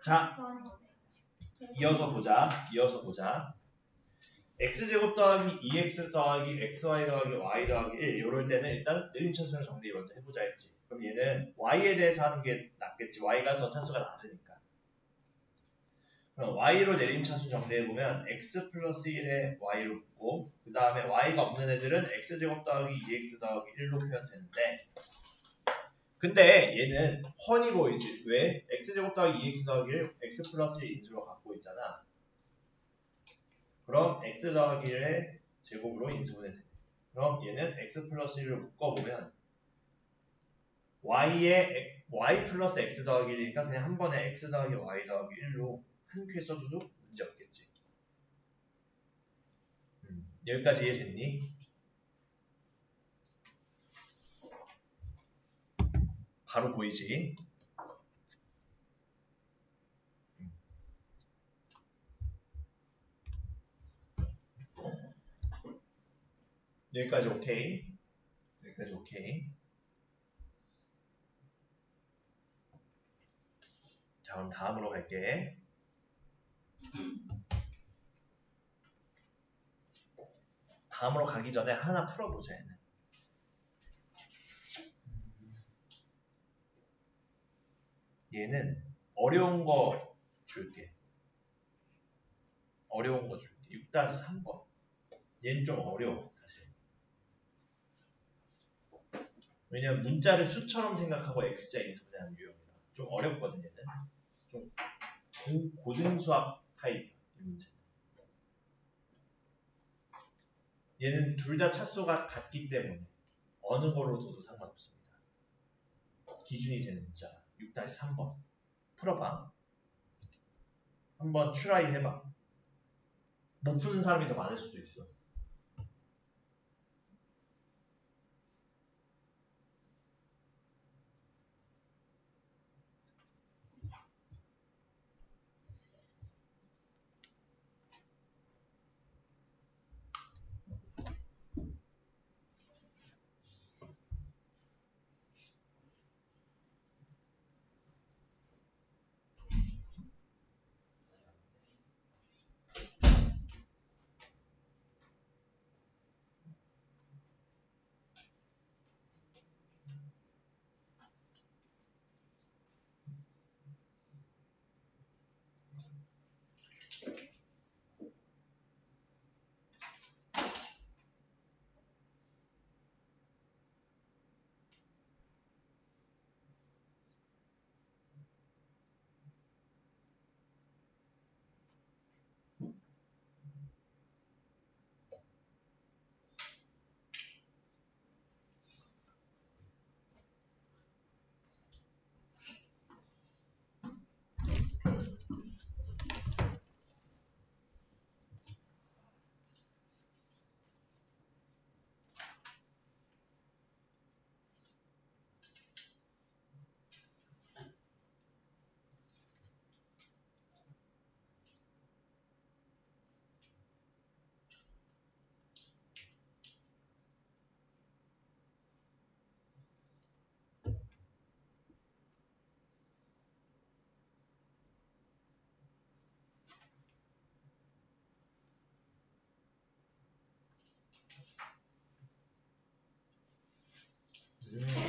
자, 이어서 보자. x제곱 더하기 2x 더하기 xy 더하기 y 더하기 1 이럴 때는 일단 느린 차수를 정리 먼저 해보자 했지. 그럼 얘는 y에 대해서 하는 게 낫겠지. y가 더 차수가 낮으니까. 그럼 y로 내림 차수 정리해보면 x 플러스 1에 y로 붙고 그 다음에 y가 없는 애들은 x제곱 더하기 2x 더하기 1로 표현되는데 근데 얘는 훤히 보이지. 왜? x제곱 더하기 2x 더하기 1 x 플러스 1 인수로 갖고 있잖아. 그럼 x 더하기 1의 제곱으로 인수분해서 그럼 얘는 x 플러스 1로 묶어보면 y에 y 플러스 x 더하기 1이니까 그냥 한 번에 x 더하기 y 더하기 1로 한 쾌 써줘도 문제 없겠지. 여기까지 이해됐니? 바로 보이지? 여기까지 오케이. 여기까지 오케이. 자, 그럼 다음으로 갈게. 다음으로 가기 전에 하나 풀어보자, 얘는. 얘는 어려운 거 줄게. 어려운 거 줄게. 6-3번. 얘는 좀 어려워, 사실. 왜냐면 문자를 수처럼 생각하고 X자 인수분해하는 유형이라. 좀 어렵거든, 얘는. 좀 고등수학 타입, 이 문제는. 얘는 둘 다 차수가 같기 때문에 어느 거로 둬도 상관없습니다. 기준이 되는 문자 6-3번 풀어봐. 한번 트라이 해봐. 못 푸는 사람이 더 많을 수도 있어.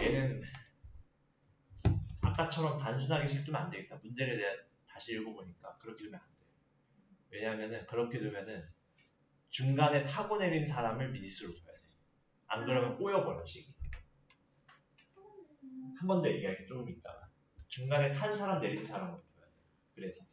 얘는 아까처럼 단순하게 식두면 안 되겠다. 문제를 내가 다시 읽어보니까 그렇게 두면 안 돼. 왜냐하면은 그렇게 두면은 중간에 타고 내린 사람을 미지수로 둬야 돼. 안 그러면 꼬여버려 식이. 한 번 더 얘기할게 조금 있다가. 중간에 탄 사람 내린 사람으로 둬야 돼. 그래서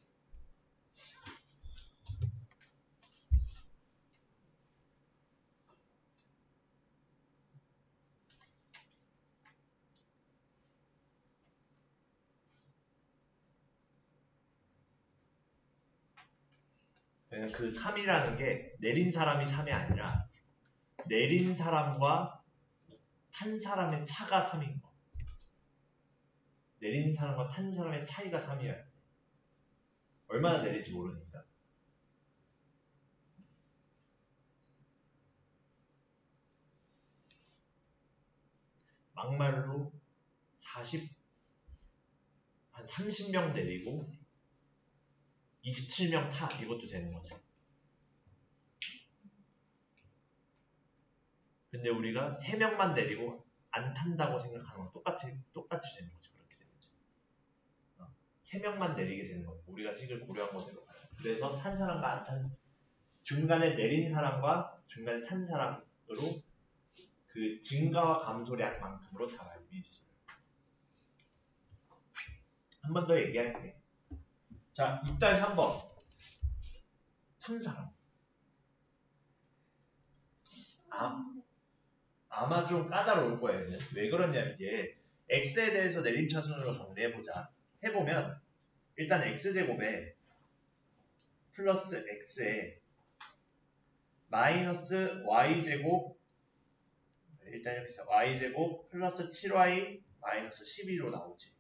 그 3이라는 게 내린 사람이 3이 아니라 내린 사람과 탄 사람의 차가 3인 거. 내린 사람과 탄 사람의 차이가 3이어야 돼. 얼마나 내릴지 모르니까. 막말로 한 30명 내리고 27명 타 이것도 되는 거지. 근데 우리가 3명만 내리고 안 탄다고 생각하는 건 똑같이 되는 거지. 그렇게 되는 거지. 3명만 내리게 되는 거지. 우리가 식을 고려한 거대로. 그래서 탄 사람과 안 탄 중간에 내린 사람과 중간에 탄 사람으로 그 증가와 감소량만큼으로 잡아야 돼. 미지수를. 한 번 더 얘기할게. 자, 6-3번. 탄 사람. 아마 좀 까다로울 거예요. 얘는. 왜 그러냐면 이게 x에 대해서 내림차순으로 정리해보자. 해보면 일단 x제곱에 플러스 x에 마이너스 y제곱 일단 이렇게 해서 y제곱 플러스 7y 마이너스 12로 나오지.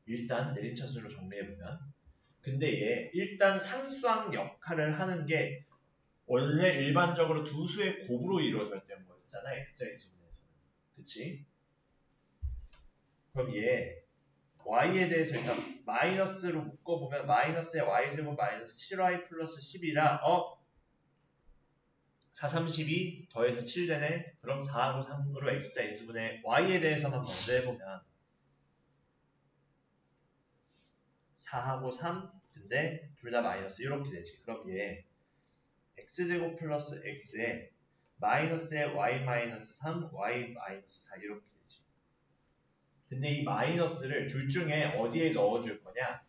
일단 내림차순으로 정리해보면 근데 얘 일단 상수항 역할을 하는 게 원래 일반적으로 두 수의 곱으로 이루어졌던 거였잖아. x자 x분에서는. 그치? 그럼 얘 y에 대해서 일단 마이너스로 묶어보면 마이너스에 y제곱 마이너스 7y 플러스 10이라 4, 3, 12 더해서 7 되네. 그럼 4하고 3으로 x자 x분의 y에 대해서만 먼저 해보면 4하고 3 근데 둘 다 마이너스 이렇게 되지. 그럼 얘 x제곱 플러스 x에 마이너스에 y 마이너스 3 y 마이너스 4 이렇게 되지. 근데 이 마이너스를 둘 중에 어디에 넣어줄 거냐?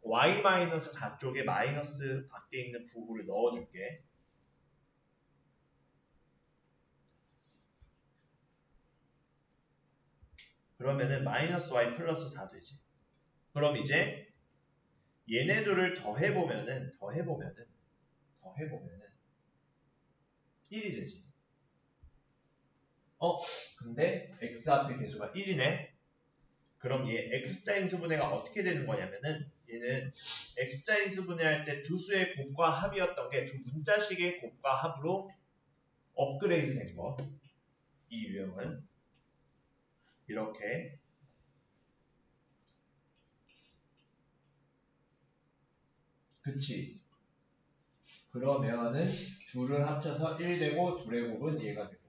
y 마이너스 4 쪽에 마이너스 밖에 있는 부호를 넣어줄게. 그러면은 마이너스 y 플러스 4 되지. 그럼 이제 얘네들을 더해보면은 1이 되지. 근데 x 앞에 개수가 1이네. 그럼 얘 x자 인수분해가 어떻게 되는 거냐면은 얘는 x자 인수분해할 때 두 수의 곱과 합이었던 게 두 문자식의 곱과 합으로 업그레이드 된 거. 이 유형은 이렇게 그치. 그러면은 둘을 합쳐서 1 되고 둘의 곱은 얘가 되고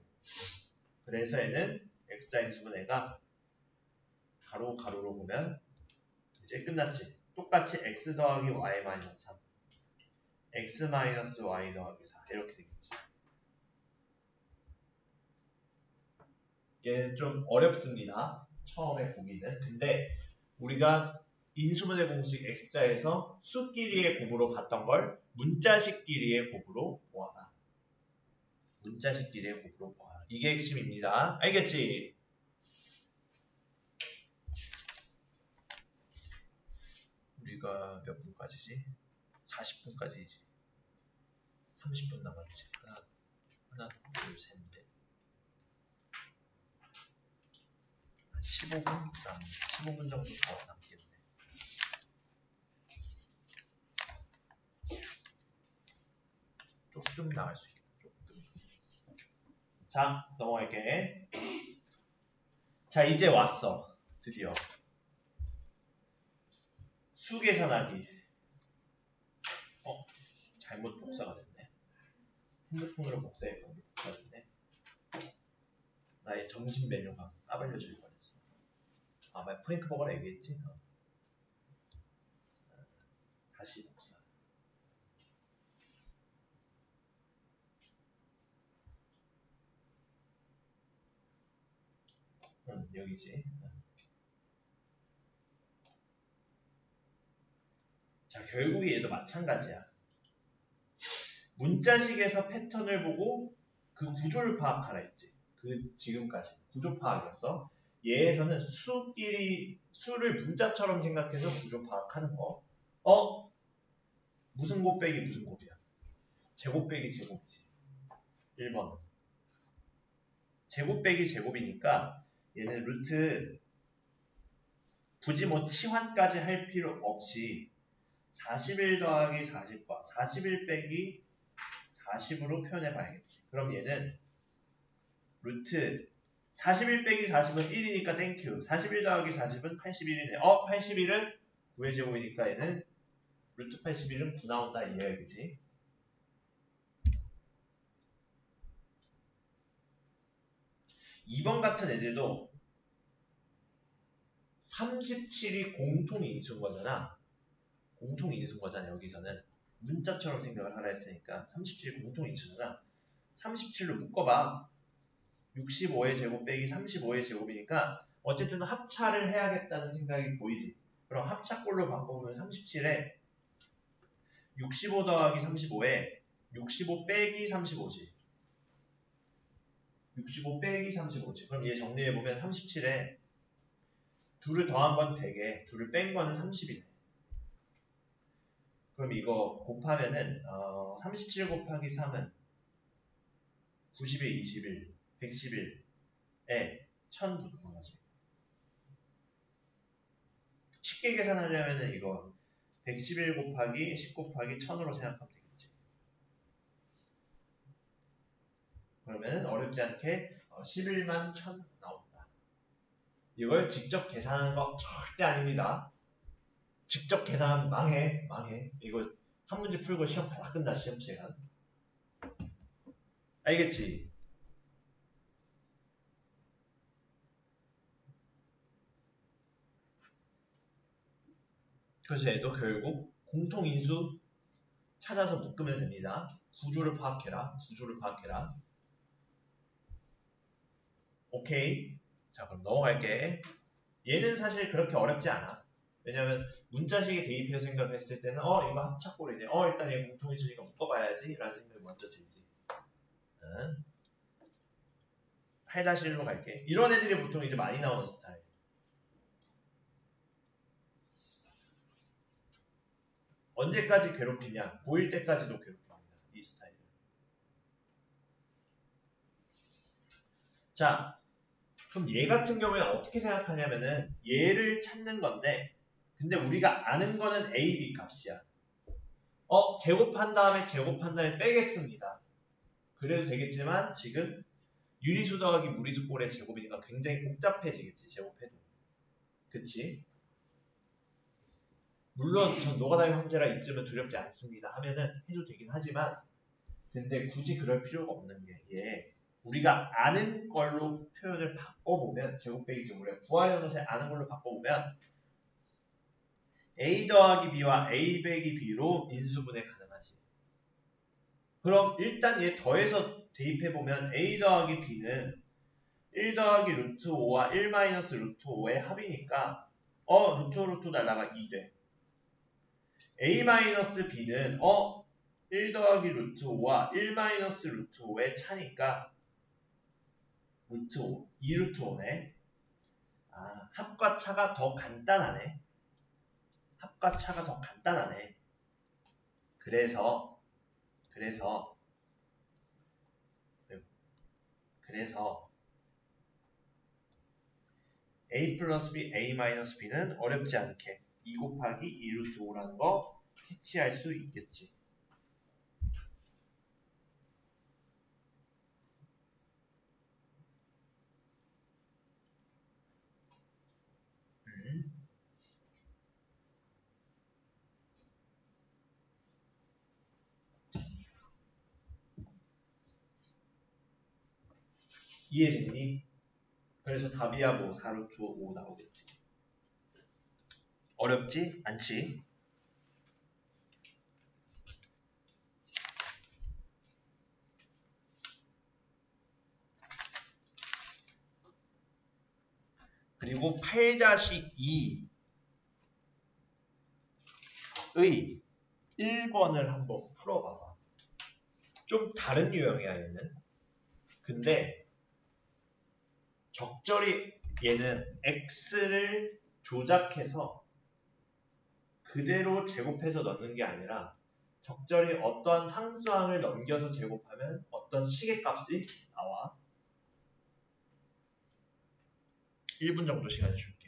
그래서 얘는 x자 인수분해가 가로로 보면 이제 끝났지. 똑같이 x 더하기 y 마이너스 3 x 마이너스 y 더하기 4 이렇게 되겠지. 얘는 좀 어렵습니다. 처음에 보기는. 근데 우리가 인수분해 공식 x자에서 수끼리의 곱으로 봤던 걸 문자식끼리의 곱으로 모아라. 문자식끼리의 곱으로 모아라. 이게 핵심입니다. 알겠지? 우리가 몇 분까지지? 40분까지지. 30분 남았지. 하나, 둘, 셋, 넷. 15분? 15분 정도 더 남겠네. 조금 나갈 수 있겠다. 조금. 자, 넘어갈게. 자, 이제 왔어. 드디어. 수 계산하기. 잘못 복사가 됐네. 핸드폰으로 복사했던 게 복사가 됐네. 나의 점심 메뉴가 까발려줄 뻔했어. 나 프랭크버거라 얘기했지? 다시 복사. 여기지. 자, 결국 얘도 마찬가지야. 문자식에서 패턴을 보고 그 구조를 파악하라 했지. 그 지금까지 구조 파악이었어. 얘에서는 수를 문자처럼 생각해서 구조 파악하는 거. 무슨 곱 빼기 무슨 곱이야? 제곱 빼기 제곱이지. 1번은. 제곱 빼기 제곱이니까 얘는 루트 굳이 뭐 치환까지 할 필요 없이 41 더하기 40과 41 빼기 40으로 표현해 봐야겠지. 그럼 얘는 루트 41 빼기 40은 1이니까 땡큐. 41 더하기 40은 81이네. 81은 9의 제곱이니까 얘는 루트 81은 9 나온다 이해야 그지? 이번 같은 애들도 37이 공통인수인 거잖아. 공통인수인 거잖아 여기서는. 문자처럼 생각을 하라 했으니까 37이 공통인수잖아. 37로 묶어봐. 65의 제곱 빼기 35의 제곱이니까 어쨌든 합차를 해야겠다는 생각이 보이지. 그럼 합차꼴로 바꿔보면 37에 65 더하기 35에 65 빼기 35지. 65 빼기 35지. 그럼 얘 정리해보면 37에 둘을 더한 건 100에 둘을 뺀 거는 30이네. 그럼 이거 곱하면은 37 곱하기 3은 90에 21, 111에 1000 붙는 거지. 쉽게 계산하려면은 이거 111 곱하기 10 곱하기 1000으로 생각하면 되겠지. 그러면은 어렵지 않게 11만 1000 나온다. 이걸 직접 계산하는 거 절대 아닙니다. 직접 계산 망해. 이거 한 문제 풀고 시험 다 끝나 시험 시간. 알겠지? 그래서 얘도 결국 공통인수 찾아서 묶으면 됩니다. 구조를 파악해라. 오케이. 자 그럼 넘어갈게. 얘는 사실 그렇게 어렵지 않아. 왜냐면 문자식에 대입해서 생각했을 때는 이거 합차꼴이네. 일단 얘 공통인수니까 묶어봐야지 라는 생각이 먼저 들지. 8-1로 갈게. 이런 애들이 보통 이제 많이 나오는 스타일. 언제까지 괴롭히냐? 보일 때까지도 괴롭힙니다. 이 스타일은. 자, 그럼 얘 같은 경우에 어떻게 생각하냐면은 얘를 찾는 건데 근데 우리가 아는 거는 A, B 값이야. 제곱한 다음에 빼겠습니다. 그래도 되겠지만 지금 유리수 더하기 무리수 꼴의 제곱이니까 굉장히 복잡해지겠지. 제곱해도. 그치? 물론 전 노가다의 형제라 이쯤은 두렵지 않습니다 하면은 해도 되긴 하지만 근데 굳이 그럴 필요가 없는 게 얘 우리가 아는 걸로 표현을 바꿔보면 제곱 빼기 제곱을 구하려는 것을 아는 걸로 바꿔보면 A 더하기 B와 A 빼기 B로 인수분해 가능하지. 그럼 일단 얘 더해서 대입해보면 A 더하기 B는 1 더하기 루트 5와 1 마이너스 루트 5의 합이니까 루트 날라가 2 돼. A 마이너스 B는 1 더하기 루트 5와 1 마이너스 루트 5의 차니까 루트 5, 2루트 5네. 합과 차가 더 간단하네. 그래서 A 플러스 B, A 마이너스 B는 어렵지 않게 2 곱하기 2루트 5라는 거 캐치할 수 있겠지. 이해됐니? 그래서 답이야 뭐 4루트 5 나오겠지. 어렵지 않지? 그리고 8-2의 1번을 한번 풀어봐봐. 좀 다른 유형이야 얘는. 근데 적절히 얘는 x를 조작해서 그대로 제곱해서 넣는 게 아니라 적절히 어떤 상수항을 넘겨서 제곱하면 어떤 식의 값이 나와. 1분 정도 시간 줄게.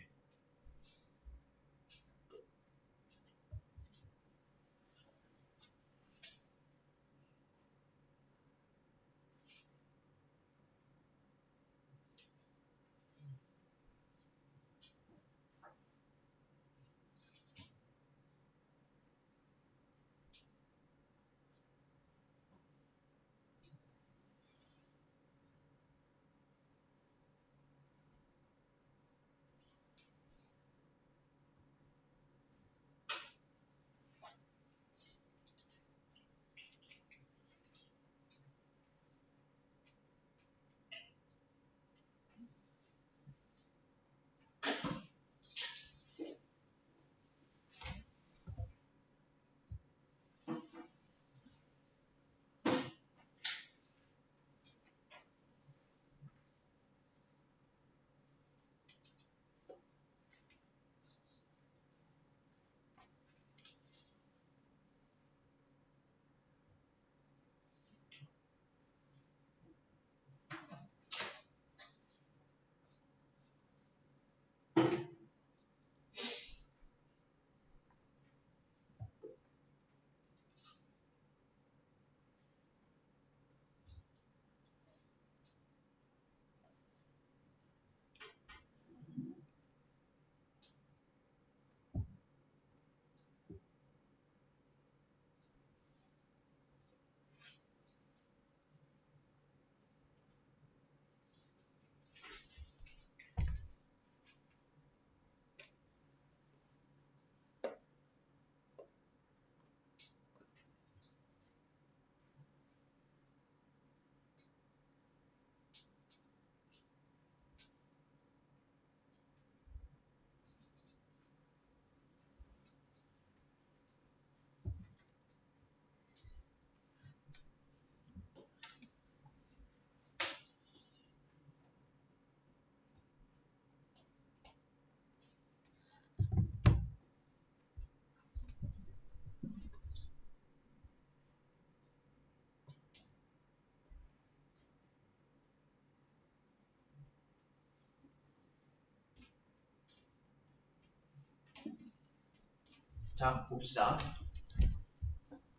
자, 봅시다.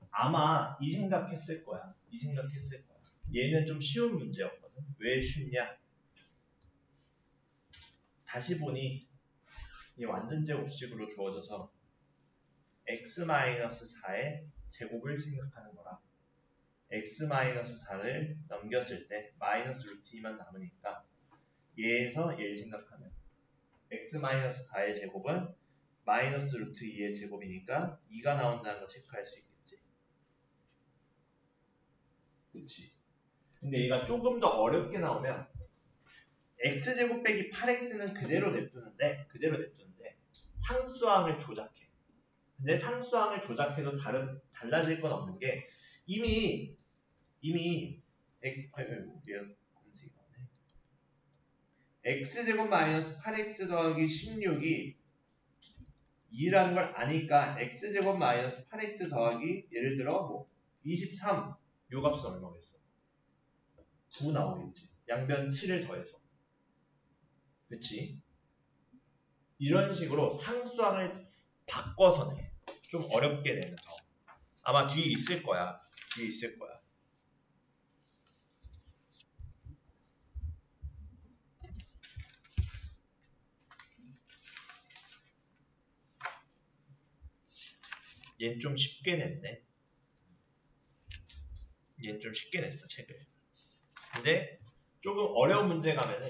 아마 이 생각했을 거야. 이 생각했을 거야. 얘는 좀 쉬운 문제였거든. 왜 쉽냐? 다시 보니 이 완전 제곱식으로 주어져서 x-4의 제곱을 생각하는 거라. x-4를 넘겼을 때 마이너스 루트 2만 남으니까 얘에서 얘를 생각하면 x-4의 제곱은 마이너스 루트 2의 제곱이니까 2가 나온다는 거 체크할 수 있겠지. 그치? 근데 얘가 조금 더 어렵게 나오면 x제곱 빼기 8x는 그대로 냅두는데 상수항을 조작해. 근데 상수항을 조작해도 달라질 건 없는 게 이미 x제곱 마이너스 8x 더하기 16이 2라는 걸 아니까 x제곱 마이너스 8x 더하기 예를 들어 뭐 23 요 값은 얼마겠어? 9 나오겠지. 양변 7을 더해서. 그치? 이런 식으로 상수항을 바꿔서 내. 좀 어렵게 내는 거. 아마 뒤에 있을 거야. 뒤에 있을 거야. 얘는 좀 쉽게 냈네. 얘는 좀 쉽게 냈어, 책을. 근데 조금 어려운 문제 가면은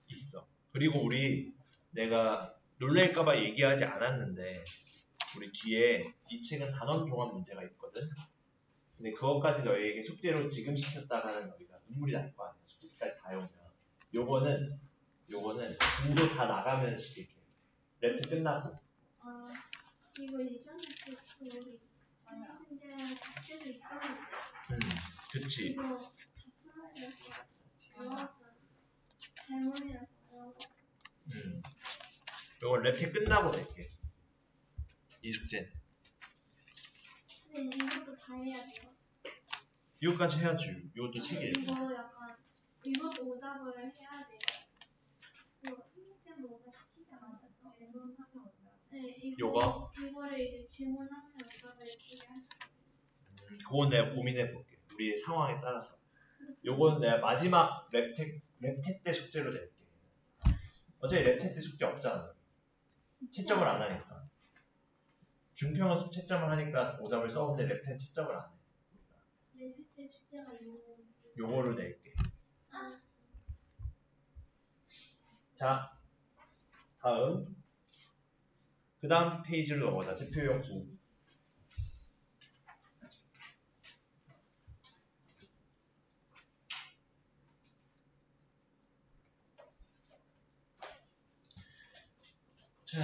있어. 그리고 내가 놀랄까봐 얘기하지 않았는데 우리 뒤에 이 책은 단원 종합 문제가 있거든. 근데 그것까지 너희에게 숙제로 지금 시켰다가는 너희가 눈물이 날 거 아니야. 숙제까지 다 해오면. 요거는 공부 다 나가면 시킬게. 랩트 끝나고. 이거 예전에 우리 근데 숙제도 있었는데. 그치. 이거 다 풀어야 될 것 같아. 나왔어요. 잘못이라서. 요거 랩트 끝나고 낼게. 이 숙제는. 근데 이것도 다 해야 돼요. 이거까지 해야지. 이것도 책이에요. 이거 약간 이것도 오답을 해야 돼요. 이거 힘들면 오답 시키지 않았어? 질문하면 오답. 네, 이거를 이제 질문하면 오답을 쓰게 할 수 있어요. 그건 내가 고민해 볼게. 우리의 상황에 따라서. 요건 내가 마지막 랩텍 때 숙제로 낼게. 어차피 랩텍 때 숙제 없잖아. 채점을 안 하니까. 중평은 채점을 하니까 오답을 써오는데 랩텍 채점을 안 해. 랩텍 때 숙제가 요거를 낼게. 자, 다음. 그 다음 페이지로 넘어가자. 대표용 9. 자.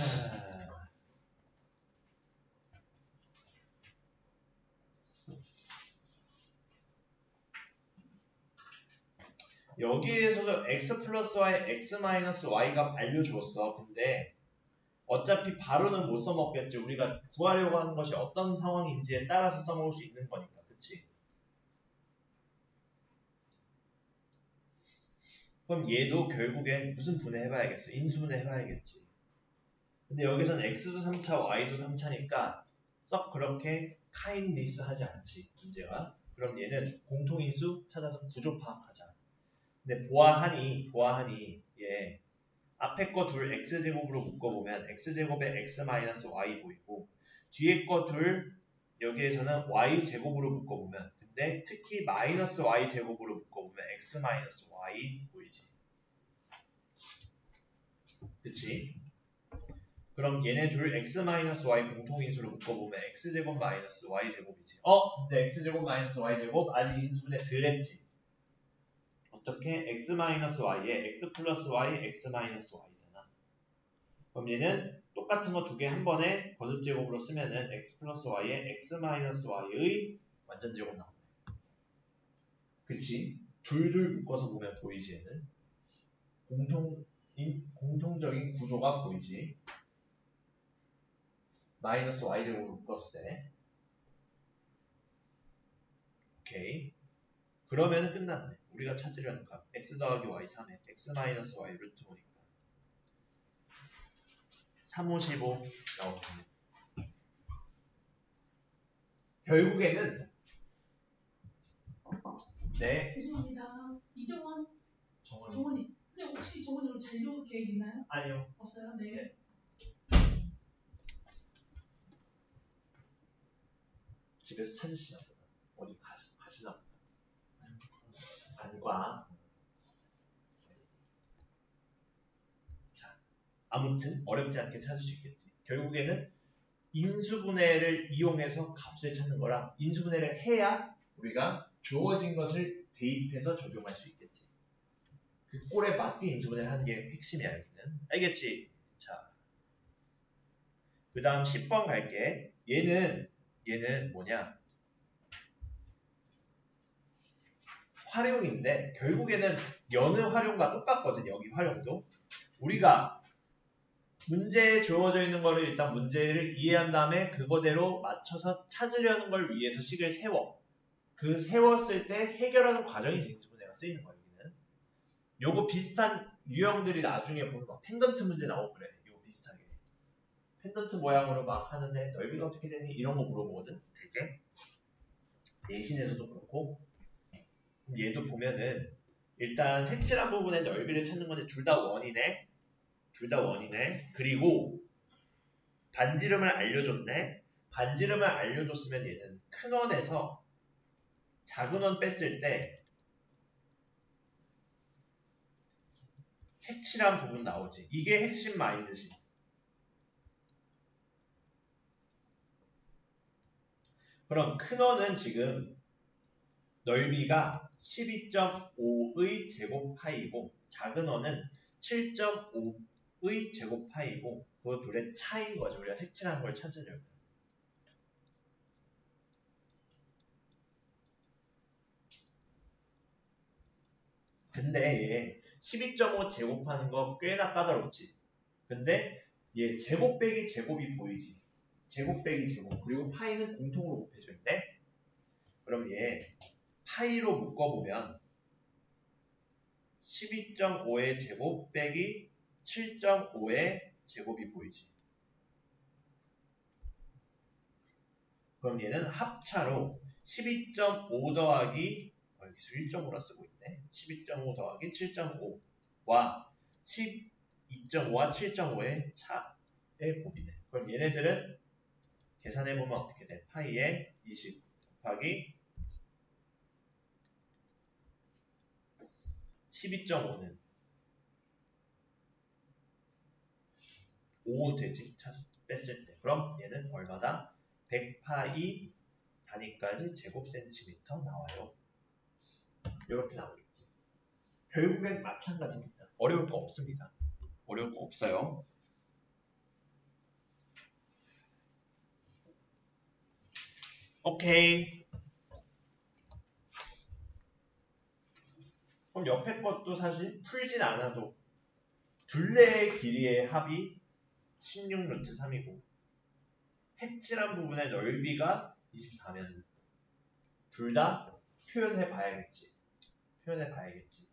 여기에서도 x 플러스 y, x 마이너스 y가 알려주었어. 근데 어차피 바로는 못 써먹겠지. 우리가 구하려고 하는 것이 어떤 상황인지에 따라서 써먹을 수 있는 거니까. 그치? 그럼 얘도 결국엔 무슨 분해 해봐야겠어? 인수분해 해봐야겠지. 근데 여기서는 x도 3차, y도 3차니까 썩 그렇게 카인리스 하지 않지. 문제가. 그럼 얘는 공통인수 찾아서 구조 파악하자. 근데 보아하니 얘 앞에 거 둘 x제곱으로 묶어보면 x제곱에 x-y 보이고 뒤에 거 둘 여기에서는 y제곱으로 묶어보면 근데 특히 마이너스 y제곱으로 묶어보면 x-y 보이지. 그치? 그럼 얘네 둘 x-y 공통인수로 묶어보면 x제곱 마이너스 y제곱이지. 근데 x제곱 마이너스 y제곱 아직 인수분해 덜 했지. 어떻게? x-y에 x 플러스 y, x-y잖아. 그럼 얘는 똑같은 거 두 개 한 번에 거듭제곱으로 쓰면은 x 플러스 y에 x-y의 완전제곱 나오네. 그치? 둘둘 묶어서 보면 보이지 얘는? 공통적인 구조가 보이지? 마이너스 y제곱으로 묶었을 때. 오케이. 그러면은 끝났네. 우리가 찾으려는 값. x 더하기 y 3에 x 마이너스 y 루트 5니까 355 나오겠네. 결국에는 네. 죄송합니다. 이정원. 정원님. 선생님 혹시 정원님 잔류 계획 있나요? 아니요. 없어요? 네. 네. 집에서 찾으시나 보다. 어디 가시나 보다. 안과. 자, 아무튼 어렵지 않게 찾을 수 있겠지. 결국에는 인수분해를 이용해서 값을 찾는 거랑 인수분해를 해야 우리가 주어진 것을 대입해서 적용할 수 있겠지. 그 꼴에 맞게 인수분해를 하는 게 핵심이야, 여기는. 알겠지? 자, 그 다음 10번 갈게. 얘는 뭐냐? 활용인데 결국에는 여는 활용과 똑같거든. 여기 활용도. 우리가 문제에 주어져 있는 거를 일단 문제를 이해한 다음에 그거대로 맞춰서 찾으려는 걸 위해서 식을 세워. 그 세웠을 때 해결하는 과정이 인수분해가 쓰이는 거야. 여기는. 요거 비슷한 유형들이 나중에 보면 막 펜던트 문제 나오고 그래. 요거 비슷하게. 펜던트 모양으로 막 하는데 넓이가 어떻게 되니? 이런 거 물어보거든. 되게. 내신에서도 그렇고. 얘도 보면은 일단 색칠한 부분의 넓이를 찾는 건데 둘 다 원이네. 둘 다 원이네. 그리고 반지름을 알려줬네. 반지름을 알려줬으면 얘는 큰 원에서 작은 원 뺐을 때 색칠한 부분 나오지. 이게 핵심 마인드지. 그럼 큰 원은 지금 넓이가 12.5의 제곱 파이고 작은 원은 7.5의 제곱 파이고 그 둘의 차이인 거죠. 우리가 색칠한 걸 찾으려면. 근데 얘 12.5 제곱하는 거 꽤나 까다롭지. 근데 얘 제곱 빼기 제곱이 보이지. 제곱 빼기 제곱. 그리고 파이는 공통으로 곱해져 있네. 그럼 얘 파이로 묶어보면 12.5의 제곱 빼기 7.5의 제곱이 보이지. 그럼 얘는 합차로 12.5 더하기 여기서 1.5라 쓰고 있네. 12.5 더하기 7.5와 12.5와 7.5의 차의 곱이네. 그럼 얘네들은 계산해보면 어떻게 돼? 파이에 20 곱하기 12.5는 5 되지. 뺐을 때. 그럼 얘는 얼마다? 100파이 단위까지 제곱센티미터 나와요. 이렇게 나오겠지. 결국엔 마찬가지입니다. 어려울 거 없습니다. 어려울 거 없어요. 오케이. 그럼 옆에 것도 사실 풀진 않아도 둘레의 길이의 합이 16루트 3이고 색칠한 부분의 넓이가 24면 둘 다 표현해 봐야겠지. 표현해 봐야겠지.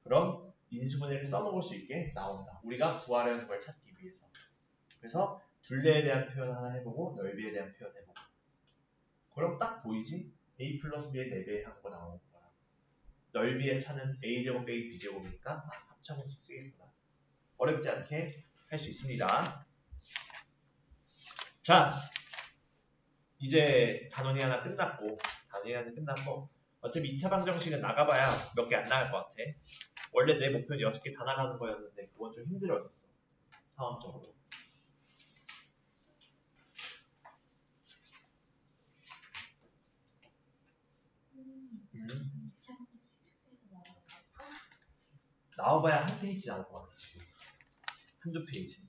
그럼 인수분해를 써먹을 수 있게 나온다. 우리가 구하려는 걸 찾기 위해서. 그래서 둘레에 대한 표현 하나 해보고 넓이에 대한 표현 해보고. 그럼 딱 보이지? a 플러스 b의 4배 한 거 나오는 거야. 넓이의 차는 a제곱 빼기 b제곱이니까 합차공식 쓰겠구나. 어렵지 않게 할 수 있습니다. 자, 이제 단원이 하나 끝났고 어차피 2차 방정식은 나가봐야 몇 개 안 나갈 것 같아. 원래 내 목표는 6개 다 나가는 거였는데 그건 좀 힘들어졌어. 상황적으로. 나와봐야 한 페이지 나올 것 같아 지금. 한두 페이지.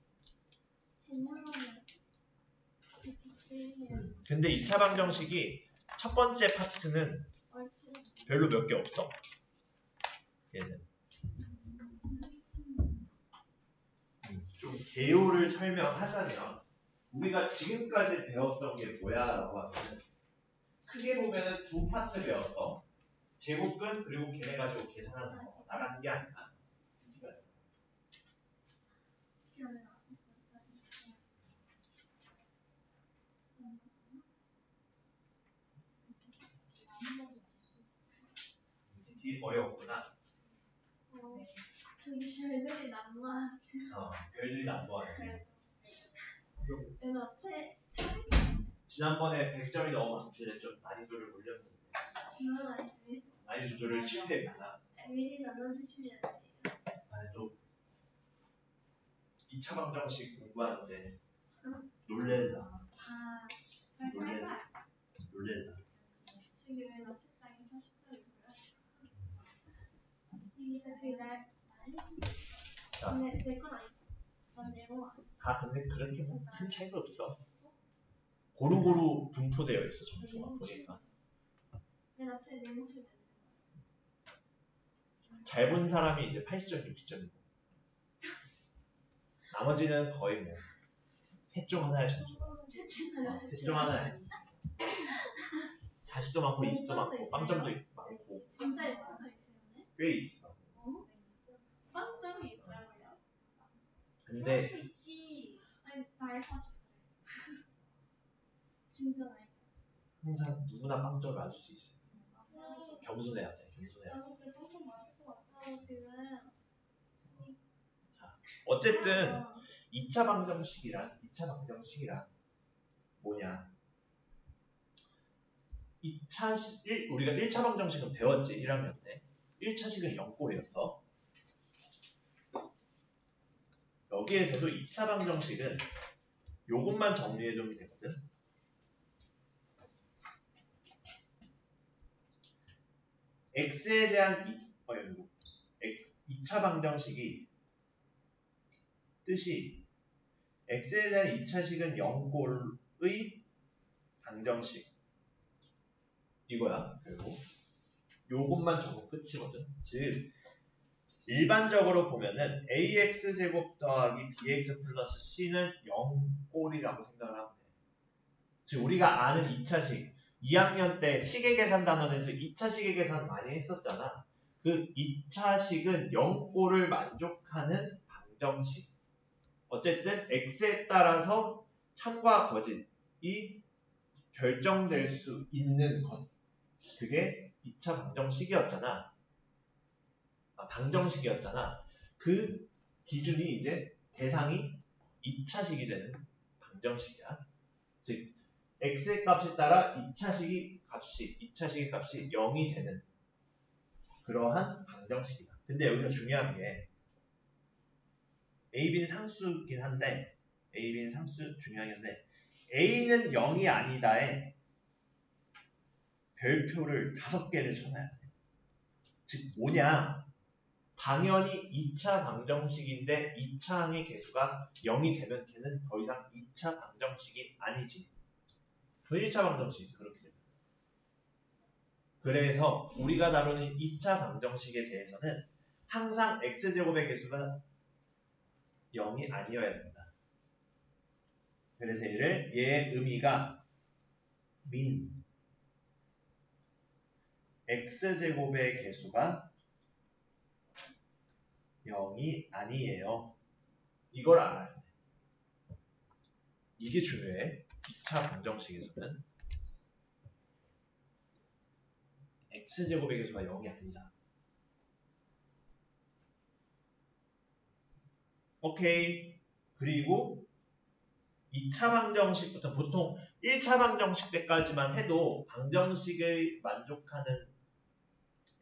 근데 2차 방정식이 첫 번째 파트는 별로 몇 개 없어. 얘는 좀 개요를 설명하자면 우리가 지금까지 배웠던 게 뭐야 라고 하면 크게 보면은 두 파트 배웠어. 제곱근 그리고 걔네 가지고 계산하는 거 나가는 게 아니야. 어려웠구나. 저기 별들이 난무하는. 별들이 난무하네. 그래서 지난번에 100점이 넘어갔길래 좀 난이도를 올렸는데 그건 아니지. 난이도 조절을 실패했구나. 미리 나눠주시면 안 돼요. 아니 또 2차 방정식 공부하는데 응? 놀렐라. 빨빨빨. 놀렐라. 지금 왜 너 10장에 40점이 보였어? 이게 그날 자. 근데 내건 아니야. 난 네모 안 했어. 근데 그렇게 큰 차이가 없어. 고루고루 분포되어 있어 점수가 보니까. 내 앞에 네모 칠 때. 잘 본 사람이 이제 80점, 60점이고 나머지는 거의 뭐 셋 중 하나의 점수. 셋 중 하나에 40도 많고 20도 많고 빵점도 많고 진짜 빵점 있어요? 꽤 있어. 빵점이 있다고요? 근데 있지. 아니 나이가 진짜 나이가. 항상 누구나 빵점을 맞을 수 있어. 겸손해야 돼. 겸손해야 돼. 나도 그래 빵점 맞을 것 같다고 지금. 어쨌든 2차 방정식이란 뭐냐? 우리가 1차 방정식은 배웠지 1학년 때. 1차식은 0꼴이었어. 여기에서도 2차 방정식은 요것만 정리해주면 되거든. x에 대한 2차 방정식이 뜻이 x에 대한 2차식은 0꼴의 방정식 이거야. 그리고 요것만 적으면 끝이거든. 즉 일반적으로 보면은 ax제곱 더하기 bx 플러스 c는 0꼴이라고 생각을 하면 돼. 즉 우리가 아는 2차식 2학년 때 식의 계산 단원에서 2차식의 계산 많이 했었잖아. 그 2차식은 0꼴을 만족하는 방정식. 어쨌든 x에 따라서 참과 거짓이 결정될 수 있는 것. 그게 2차 방정식이었잖아. 방정식이었잖아. 그 기준이 이제 대상이 2차식이 되는 방정식이야. 즉 x의 값에 따라 2차식의 값이 0이 되는 그러한 방정식이다. 근데 여기서 중요한 게 a, b는 상수긴 한데 a, b는 상수 중요하긴 한데 a는 0이 아니다에 별표를 5개를 쳐놔야 돼. 즉 뭐냐? 당연히 2차 방정식인데 2차항의 개수가 0이 되면 걔는 더 이상 2차 방정식이 아니지. 그 1차 방정식이지. 그렇게 되면. 그래서 우리가 다루는 2차 방정식에 대해서는 항상 x제곱의 개수가 0이 아니어야 된다. 그래서 얘의 의미가 min x제곱의 개수가 0이 아니에요. 이걸 알아야 돼. 이게 중요해. 2차 방정식에서는 x제곱의 개수가 0이 아니다. 오케이. 그리고 2차 방정식부터 보통 1차 방정식 때까지만 해도 방정식을 만족하는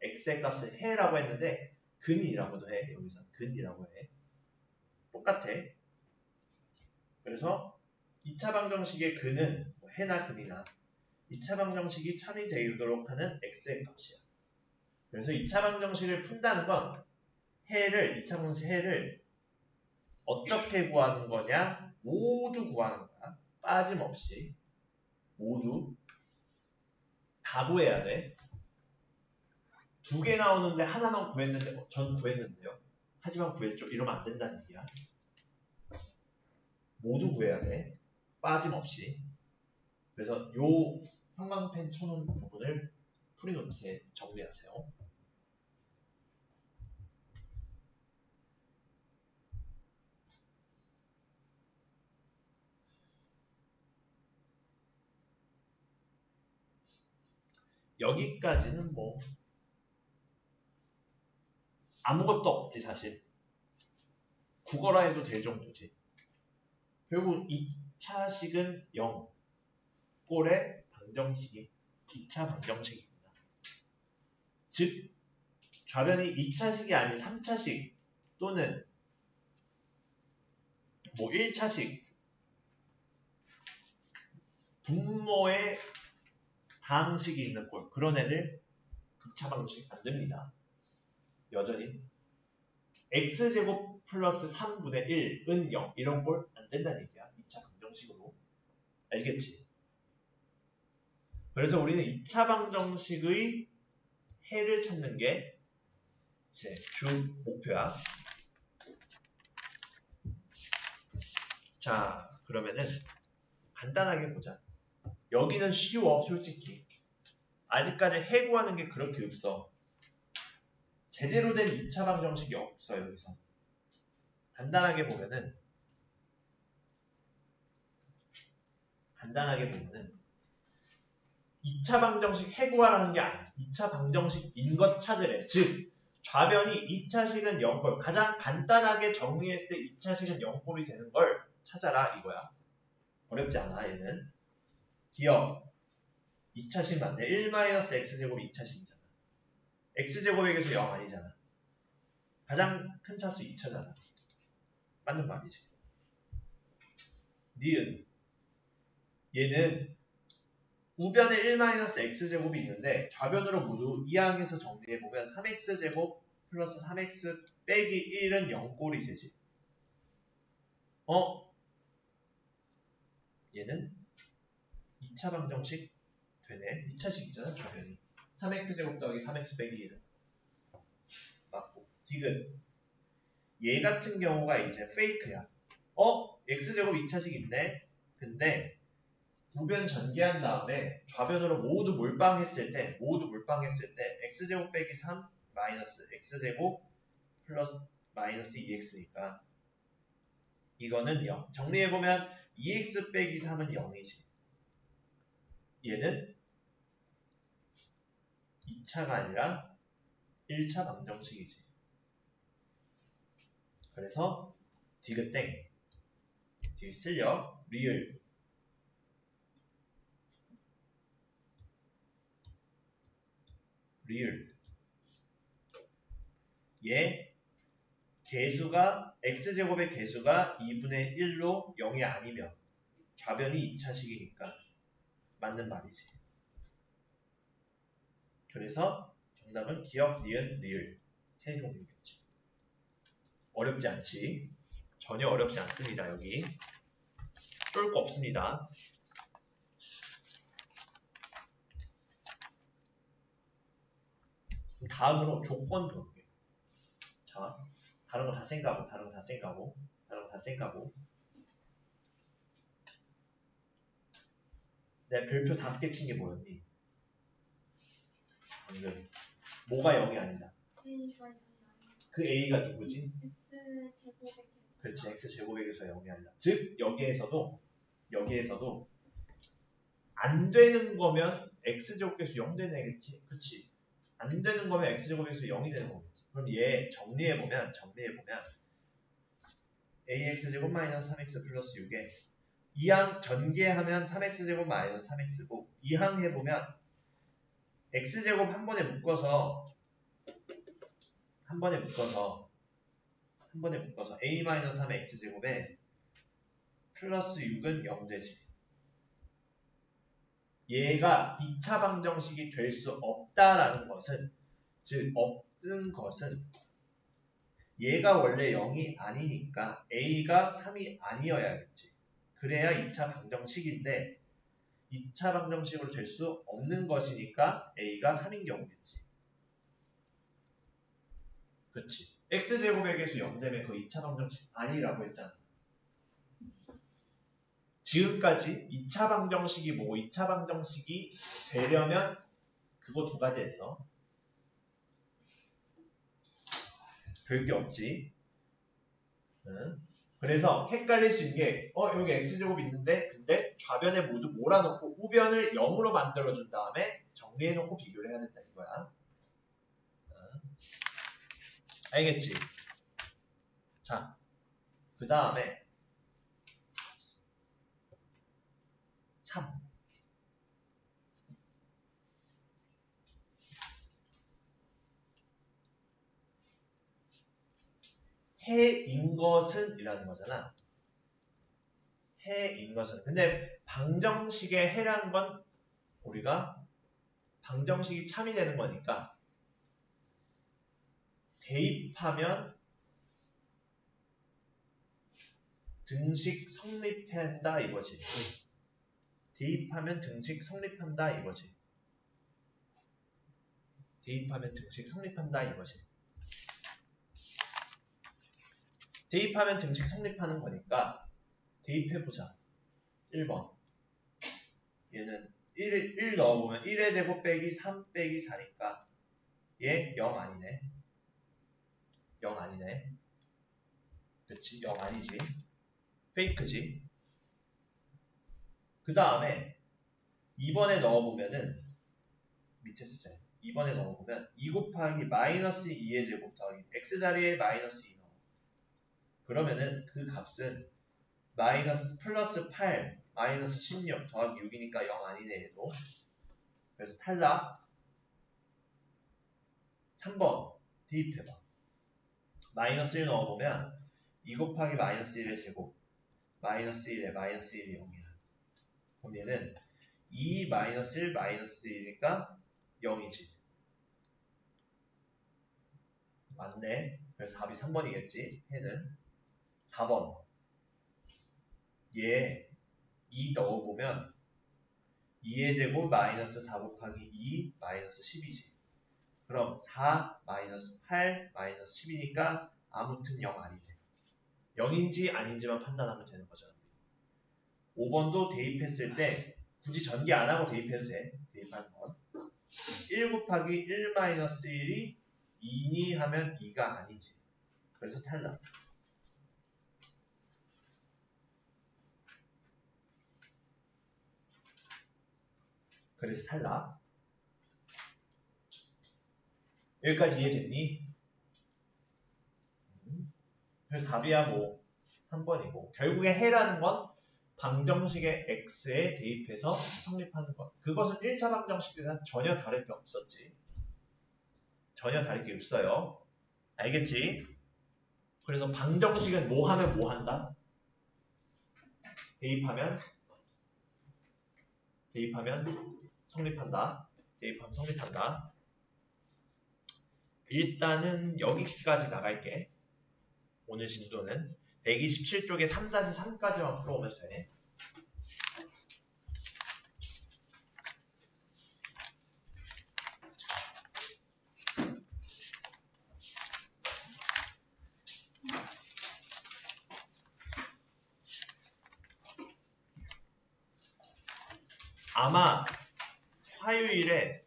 x의 값을 해라고 했는데 근이라고도 해. 여기서 근이라고 해. 똑같아. 그래서 2차 방정식의 근은 해나 근이나 2차 방정식이 참이 되도록 하는 x의 값이야. 그래서 2차 방정식을 푼다는 건 2차 방정식 해를 어떻게 구하는 거냐? 모두 구하는 거야. 빠짐없이. 모두 다 구해야 돼. 2개 나오는데 하나만 구했는데 전 구했는데요. 하지만 구했죠. 이러면 안 된다는 얘기야. 모두 구해야 돼. 빠짐없이. 그래서 요 형광펜 쳐놓은 부분을 풀이노트에 정리하세요. 여기까지는 뭐 아무것도 없지 사실. 국어라 해도 될 정도지. 결국 2차식은 0. 꼴의 방정식이 2차 방정식입니다. 즉 좌변이 2차식이 아닌 3차식 또는 뭐 1차식 분모의 다항식이 있는 꼴 그런 애들 2차 방정식 안 됩니다. 여전히 x제곱 플러스 3분의 1은 0 이런 꼴 안 된다는 얘기야. 2차 방정식으로. 알겠지? 그래서 우리는 2차 방정식의 해를 찾는 게 이제 주 목표야. 자, 그러면은 간단하게 보자. 여기는 쉬워, 솔직히. 아직까지 해 구하는 게 그렇게 없어. 제대로 된 2차 방정식이 없어, 여기서. 간단하게 보면은 2차 방정식 해구하라는 게 아니야. 2차 방정식인 것 찾으래. 즉 좌변이 2차식은 0꼴. 가장 간단하게 정리했을 때 2차식은 0꼴이 되는 걸 찾아라 이거야. 어렵지 않아 얘는. 기억 2차식 맞네. 1-x제곱 2차식이잖아. x제곱에게서 0 아니잖아. 가장 큰 차수 2차잖아. 맞는 말이지. 니은 얘는 우변에 1-x제곱이 있는데 좌변으로 모두 이항에서 정리해보면 3x제곱 플러스 3x 빼기 1은 0꼴이 되지. 얘는 2차 방정식 되네. 2차식이잖아 좌변이. 3x제곱 더하기 3x 빼기 1은 맞고. 디귿 얘 같은 경우가 이제 페이크야. x제곱 2차식 있네. 근데 우변 전개한 다음에 좌변으로 모두 몰빵했을 때 x제곱 빼기 3 마이너스 x제곱 플러스 마이너스 2x니까 이거는 0. 정리해보면 2x 빼기 3은 0이지. 얘는 2차가 아니라 1차 방정식이지. 그래서 디귿땡 디귿 쓸려 리을 얘 개수가 x제곱의 개수가 2분의 1로 0이 아니면 좌변이 2차식이니까 맞는 말이지. 그래서 정답은 기억, 니은, 리을 세 종류겠지. 어렵지 않지? 전혀 어렵지 않습니다. 여기 쫄 거 없습니다. 다음으로 조건 볼게. 자, 다른 거 다 쌩까고 내가 별표 5개 친 게 뭐였니? 방금 뭐가 0이 아니다. 그 A가 누구지? 그렇지, x제곱에게서 0이 아니다. 즉 여기에서도 안 되는 거면 x제곱에서 0 되는 애겠지. 그렇지. 안 되는 거면 x제곱에서 0이 되는 거겠지. 그럼 얘 정리해보면 ax제곱 마이너스 3x 플러스 6에 2항 전개하면 3x제곱 마이너스 3x고 2항 해보면 x제곱 한 번에 묶어서 a 마이너스 3 x제곱에 플러스 6은 0 되지. 얘가 2차 방정식이 될 수 없다라는 것은, 즉 없는 것은 얘가 원래 0이 아니니까 a가 3이 아니어야겠지. 그래야 2차 방정식인데 2차 방정식으로 될 수 없는 것이니까 a가 3인 경우겠지. 그렇지. x제곱에게서 0 되면 그 2차 방정식 아니라고 했잖아. 지금까지 2차 방정식이 뭐고 2차 방정식이 되려면 그거 두 가지 했어. 별게 없지. 그래서 헷갈릴 수 있는 게 여기 x제곱 있는데 근데 좌변에 모두 몰아넣고 우변을 0으로 만들어준 다음에 정리해놓고 비교를 해야 된다 이거야. 알겠지? 자, 그 다음에 3. 해인 것은 이라는 거잖아. 해인 것은. 근데 방정식의 해라는 건 우리가 방정식이 참이 되는 거니까 대입하면 등식 성립한다 이거지. 대입하면 등식 성립한다 이거지. 대입하면 등식 성립한다 이거지. 대입하면 등식 성립하는 거니까 대입해보자. 1번. 얘는 1 넣어보면 1의 제곱 빼기 3 빼기 4니까 얘 0 아니네. 0 아니네. 그치? 0 아니지. 페이크지. 그 다음에 2번에 넣어보면은 밑에 쓰자. 2번에 넣어보면 2 곱하기 마이너스 2의 제곱 더하기 x자리에 마이너스 2 넣어. 그러면은 그 값은 마이너스 플러스 8 마이너스 16 더하기 6이니까 0 아니네 얘도. 그래서 탈락. 3번 대입해봐. 마이너스 1 넣어보면 2 곱하기 마이너스 1의 제곱 마이너스 1에 마이너스 1이 0이야. 그럼 얘는 2 마이너스 1 마이너스 1이니까 0이지. 맞네. 그래서 답이 3번이겠지. 해는 4번. 얘 2 넣어보면 2의 제곱 마이너스 4 곱하기 2 마이너스 10이지. 그럼 4 마이너스 8 마이너스 10이니까 아무튼 0 아니네. 0인지 아닌지만 판단하면 되는 거잖아. 5번도 대입했을 때 굳이 전개 안 하고 대입해도 돼. 대입하는 건. 1 곱하기 1 마이너스 1이 2니 하면 2가 아니지. 그래서 탈락. 그래서 탈락. 여기까지 이해됐니? 그래서 답이야 뭐 3번이고 결국에 해라는 건 방정식의 x에 대입해서 성립하는 것. 그것은 1차 방정식이랑 전혀 다를 게 없었지. 전혀 다를 게 없어요. 알겠지? 그래서 방정식은 뭐 하면 뭐 한다? 대입하면 성립한다. 대입하면 성립한다. 일단은 여기까지 나갈게. 오늘 진도는 127쪽에 3-3까지만 풀어오면 돼. 아마 화요일에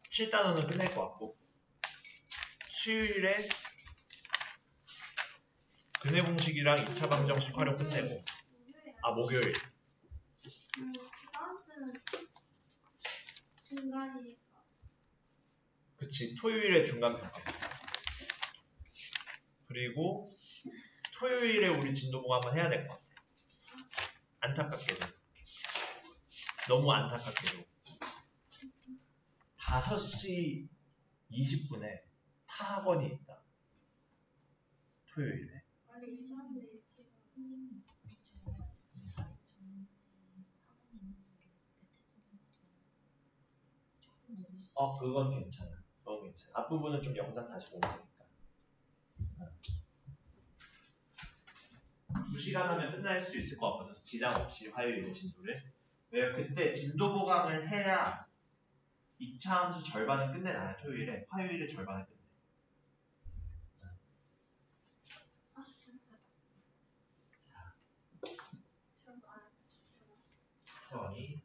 7단원은 끝낼 것 같고 수요일에 근해 공식이랑 2차 방정식 활용 끝내고 목요일 다음 주는 중간이니까. 그치 토요일에 중간평가 그리고 토요일에 우리 진도봉 한번 해야 될 것 같아. 안타깝게도 너무 안타깝게도 5시 20분에 타학원이 있다. 토요일에. 원래 있었는데 지금. 그건 괜찮아. 그건 괜찮아. 앞부분은 좀 영상 다시 보면 되니까. 2시간 하면 끝날 수 있을 것 같거든. 지장 없이 화요일에 진도를. 왜냐면 그때 진도 보강을 해야 2차 함수 절반을 끝내놔요. 토요일에. 화요일에 절반을 끝내. 세원이.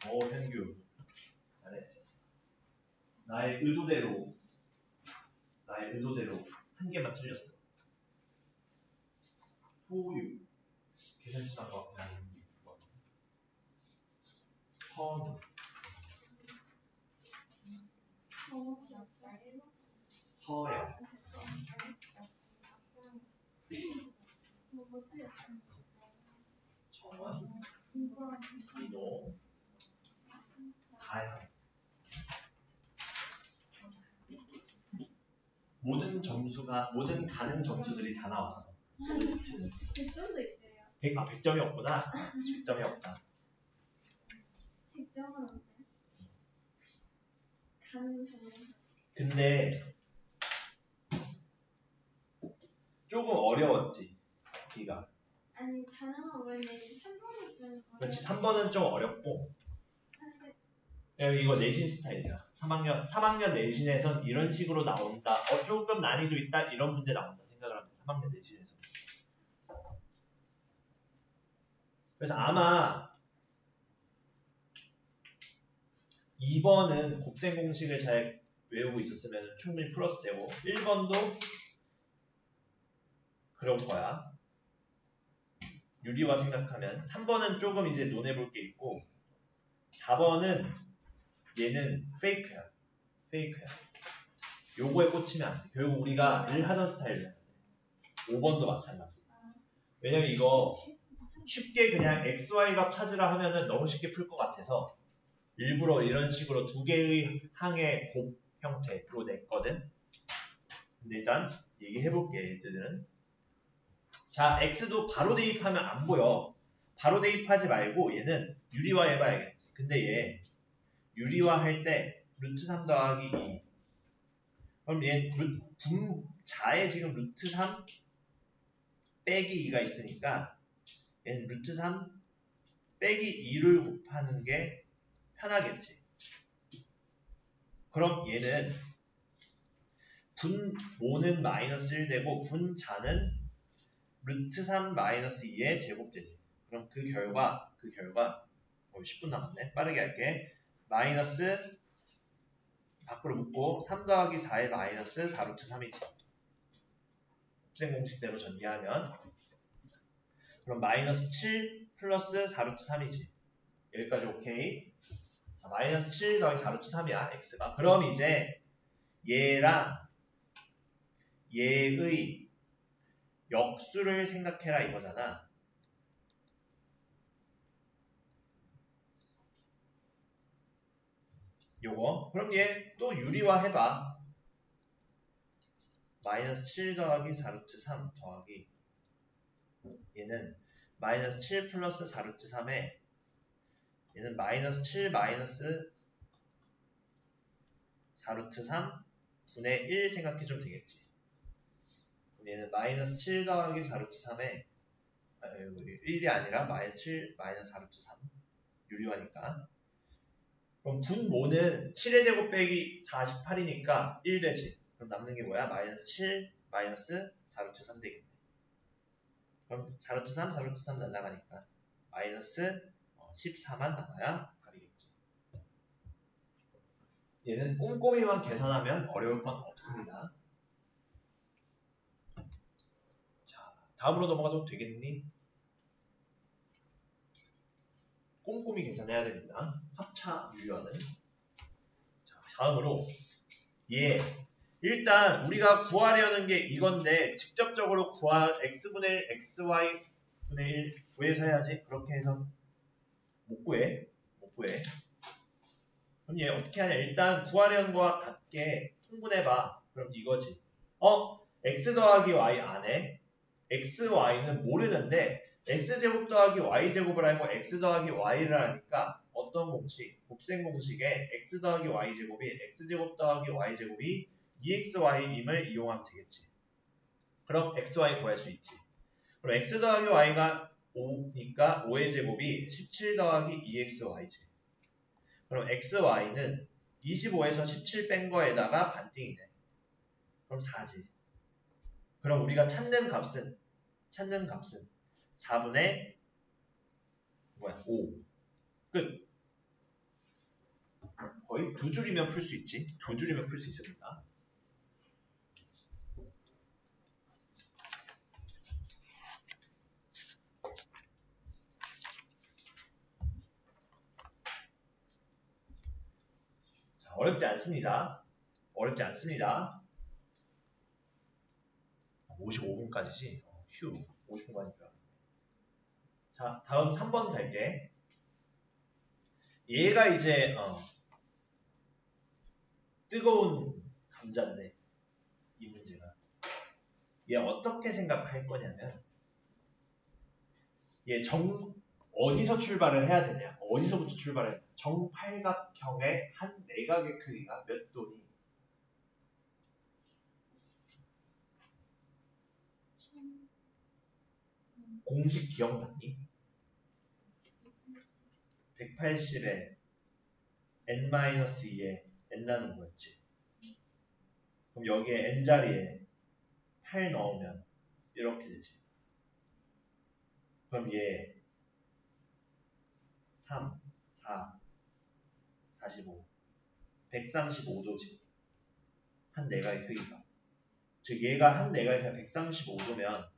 현규. 잘했어. 나의 의도대로 한 개만 틀렸어. 소유. 계산치만 거 그냥 선우. 서영. 정원. 민호. 다영. 모든 가능 점수들이 다 나왔어. 100점도 있어요. 100점이 없구나. 100점이 없다. 100점은 없네. 가능 점수. 근데 조금 어려웠지. 기가. 아니 단어가 원래 3번이 좀 그렇지. 3번은 좀 어렵고. 어려운데 이거 내신 스타일이야. 3학년 내신에선 이런 식으로 나온다. 조금 난이도 있다. 이런 문제 나온다. 생각을 합니다. 3학년 내신에서. 그래서 아마 2번은 곱셈 공식을 잘 외우고 있었으면 충분히 풀었을 테고 1번도 그럴 거야. 유리화 생각하면 3번은 조금 이제 논해볼 게 있고 4번은 얘는 페이크야. 요거에 꽂히면 안 돼. 결국 우리가 늘 하던 스타일이야. 5번도 마찬가지. 왜냐면 이거 쉽게 그냥 XY 값 찾으라 하면은 너무 쉽게 풀 것 같아서 일부러 이런 식으로 두 개의 항의 곱 형태로 냈거든. 근데 일단 얘기해볼게 얘들은. 자, X도 바로 대입하면 안 보여. 바로 대입하지 말고 얘는 유리화 해봐야겠지. 근데 얘 유리화 할 때 루트 3 더하기 2. 그럼 얘 분자에 지금 루트 3 빼기 2가 있으니까 얘는 루트 3 빼기 2를 곱하는 게 편하겠지. 그럼 얘는 분모는 마이너스 1 되고 분자는 루트 3 마이너스 2의 제곱되지. 그럼 그 결과 10분 남았네. 빠르게 할게. 마이너스 밖으로 묶고 3 더하기 4의 마이너스 4루트 3이지. 곱셈 공식대로 전개하면 그럼 마이너스 7 플러스 4루트 3이지. 여기까지 오케이. 자, 마이너스 7 더하기 4루트 3이야. x가. 그럼 이제 얘랑 얘의 역수를 생각해라 이거잖아. 요거. 그럼 얘 또 유리화 해봐. 마이너스 7 더하기 4루트 3 더하기 얘는 마이너스 7 플러스 4루트 3에 얘는 마이너스 7 마이너스 4루트 3 분의 1 생각해주면 되겠지. 그럼 얘는 마이너스 7 더하기 4루트 3에 1이 아니라 마이너스 7 마이너스 4루트 3 유리화니까. 그럼 분모는 7의 제곱 빼기 48이니까 1 되지. 그럼 남는 게 뭐야? 마이너스 7 마이너스 4루트 3 되겠네. 그럼 4루트 3 4루트 3 날라가니까 마이너스 14만 남아야 답이겠지. 얘는 꼼꼼히만 계산하면 어려울 건 없습니다. 자, 다음으로 넘어가도 되겠니? 꼼꼼히 계산해야 됩니다. 합차 유리화는. 자, 다음으로 얘 일단 우리가 구하려는 게 이건데 직접적으로 x분의 1, xy분의 1 구해서 해야지. 그렇게 해서 못 구해. 그럼 얘 어떻게 하냐. 일단 구하려는 거와 같게 통분해봐. 그럼 이거지. x 더하기 y 안에 x, y는 모르는데 x제곱 더하기 y제곱을 알고 x 더하기 y를 하니까 어떤 공식? 곱셈 공식에 x 더하기 y제곱이 x제곱 더하기 y제곱이 2xy임을 이용하면 되겠지. 그럼 xy 구할 수 있지. 그럼 x 더하기 y가 5니까 5의 제곱이 17 더하기 2xy지. 그럼 xy는 25에서 17 뺀 거에다가 반띵이네. 그럼 4지. 그럼 우리가 찾는 값은 4분의 5. 끝. 거의 두 줄이면 풀 수 있지. 두 줄이면 풀 수 있습니다. 자, 어렵지 않습니다. 어렵지 않습니다. 55분까지지? 휴, 50분까지니까. 자, 다음 3번 갈게. 얘가 이제 뜨거운 감자인데 이 문제가 얘 어떻게 생각할 거냐면 얘 어디서 출발을 해야 되냐? 어디서부터 출발해야 되냐? 정팔각형의 한 내각의 크기가 몇 도니? 공식 기억나니? 180에 n-2에 n 나는 거였지. 그럼 여기에 n자리에 8 넣으면 이렇게 되지. 그럼 얘 3, 4, 45, 135도지. 한 내각의 크기가. 즉 얘가 한 내각이 135도면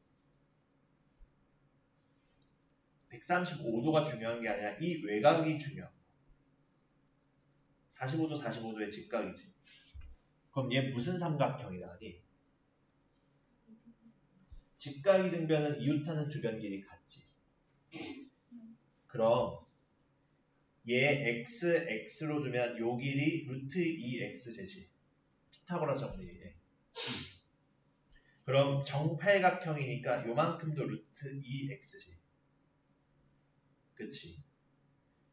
135도가 중요한 게 아니라 이 외곽이 중요한 거야. 45도, 45도의 직각이지. 그럼 얘 무슨 삼각형이라니? 직각이 등변은 이웃하는 주변 길이 같지. 그럼 얘 x, x로 주면 요 길이 루트 2x 되지. 피타고라스 정리에. 그럼 정팔각형이니까 요만큼도 루트 2x지. 그치?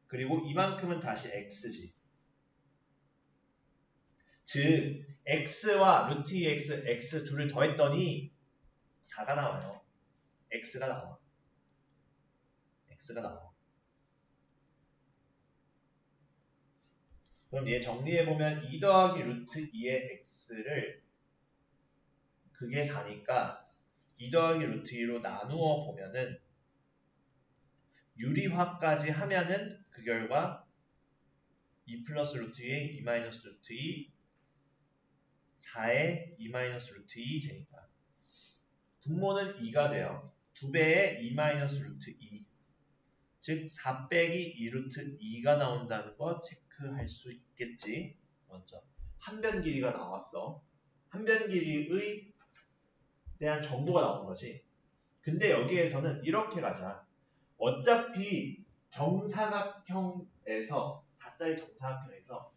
그리고 이만큼은 다시 x지. 즉 x와 루트 2x, x 둘을 더했더니 4가 나와요. x가 나와. x가 나와. 그럼 얘 정리해보면 2 더하기 루트 2의 x를 그게 4니까 2 더하기 루트 2로 나누어 보면은 유리화까지 하면은 그 결과 2 플러스 루트 2에 2 마이너스 루트 2 4에 2 마이너스 루트 2 되니까 분모는 2가 돼요. 2배에 2 마이너스 루트 2 즉 4 빼기 2 루트 2가 나온다는 거 체크할 수 있겠지. 먼저 한변 길이가 나왔어. 한변 길이의 대한 정보가 나온 거지. 근데 여기에서는 이렇게 가자. 어차피 정사각형에서 4짜리 정사각형에서